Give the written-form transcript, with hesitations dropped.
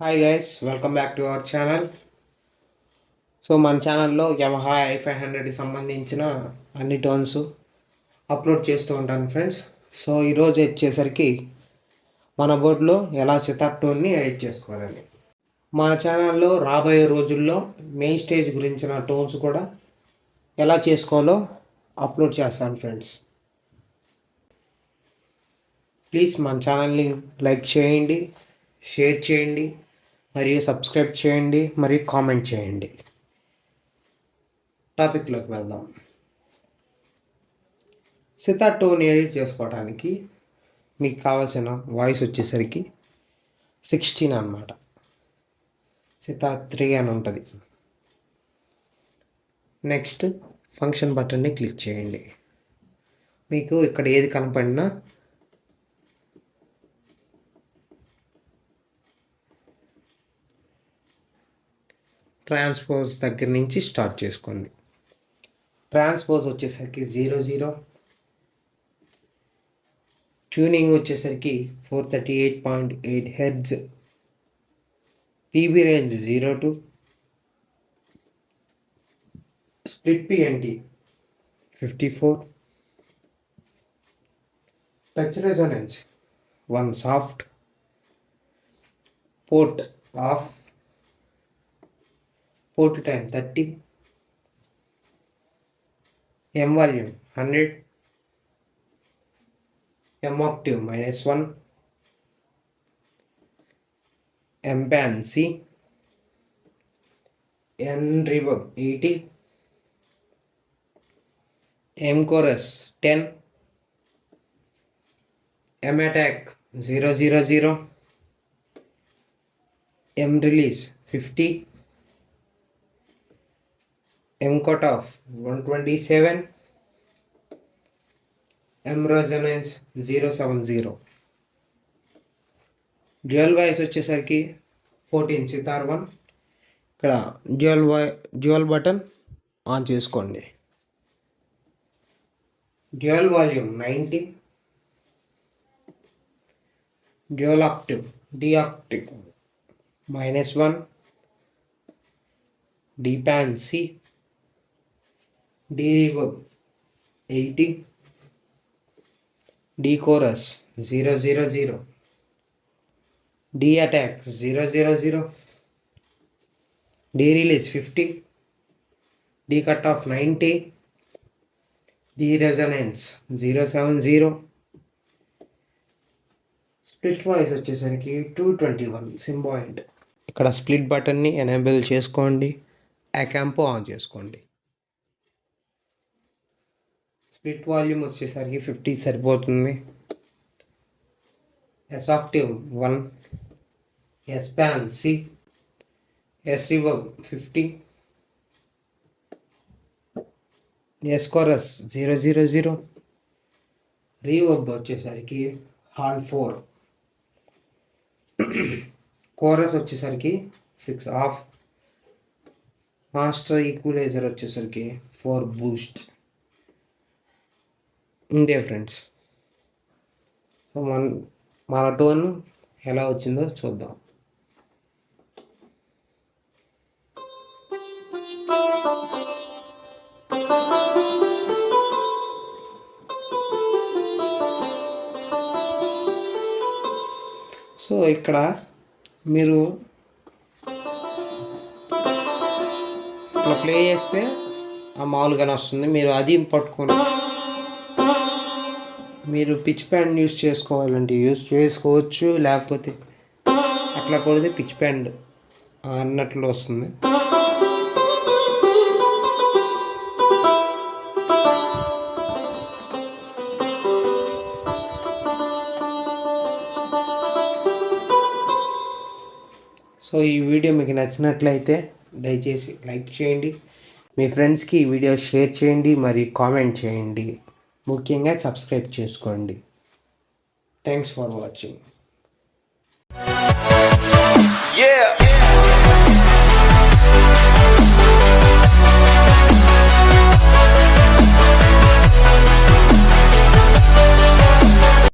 Hi guys, welcome back to our channel. So మన ఛానల్లో Yamaha i500కి సంబంధించిన అన్ని టోన్స్ అప్లోడ్ చేస్తూ ఉంటాను ఫ్రెండ్స్. సో ఈరోజు వచ్చేసరికి మన బోర్డులో ఎలా సితార్ టోన్ని ఎడిట్ చేసుకోవాలని మన ఛానల్లో రాబోయే రోజుల్లో మెయిన్ స్టేజ్ గురించిన టోన్స్ కూడా ఎలా చేసుకోవాలో అప్లోడ్ చేస్తాను ఫ్రెండ్స్. ప్లీజ్ మన ఛానల్ని లైక్ చేయండి, షేర్ చేయండి, మరియు సబ్స్క్రైబ్ చేయండి, మరియు కామెంట్ చేయండి. టాపిక్లోకి వెళ్దాం. సితార్ టోన్ ఎడిట్ చేసుకోవడానికి మీకు కావాల్సిన వాయిస్ వచ్చేసరికి 16 అన్నమాట. సితార్ 3 అని ఉంటుంది. నెక్స్ట్ ఫంక్షన్ బటన్ని క్లిక్ చేయండి. మీకు ఇక్కడ ఏది కనపడినా ట్రాన్స్పోజ్ దగ్గర నుంచి స్టార్ట్ చేసుకోండి. ట్రాన్స్పోజ్ వచ్చేసరికి 00, ట్యూనింగ్ వచ్చేసరికి 438.8 hertz, PB range 02, split P&T 54, touch resonance 1 soft, port of, port time 30, M volume 100, M active -1, M band C, M reverb 80, M chorus 10, M attack 000, M release 50, M cut off 127, M resonance 070. Dual voice వచ్చేసరికి 14 సితార్ 1. ఇక్కడ dual button on చేసుకోండి. Dual volume 90, dual active D active -1, D pan C, D reverb 80, D chorus 000, D attack 000, D release 50, D cut off 90, D resonance 070, split voice వచ్చేసరికి 221 సింబాయిడ్. ఇక్కడ split బటన్ని enable చేసుకోండి, అకాంపో on చేసుకోండి. స్ప్లిట్ వాల్యూమ్ వచ్చేసరికి 50 సరిపోతుంది. S active 1, S pan C, S reverb 50, S chorus 000, reverb వచ్చేసరికి హాల్ 4, కోరస్ వచ్చేసరికి 6 ఆఫ్, మాస్టర్ ఈక్వలైజర్ వచ్చేసరికి 4 బూస్ట్. ఇంతే ఫ్రెండ్స్. సో మన టోన్ ఎలా వచ్చిందో చూద్దాం. సో ఇక్కడ మీరు ఇట్లా ప్లే చేస్తే ఆ మామూలుగానే వస్తుంది. మీరు అది పట్టుకొని మీరు పిచ్ బ్యాండ్ యూస్ చేసుకోవాలంటే యూస్ చేసుకోవచ్చు, లేకపోతే అట్లా కొడితే పిచ్ బ్యాండ్ అన్నట్లు వస్తుంది. సో ఈ వీడియో మీకు నచ్చినట్లయితే దయచేసి లైక్ చేయండి, మీ ఫ్రెండ్స్కి ఈ వీడియో షేర్ చేయండి, మరియు కామెంట్ చేయండి, ముఖ్యంగా సబ్స్క్రైబ్ చేసుకోండి. Thanks for watching. Yeah.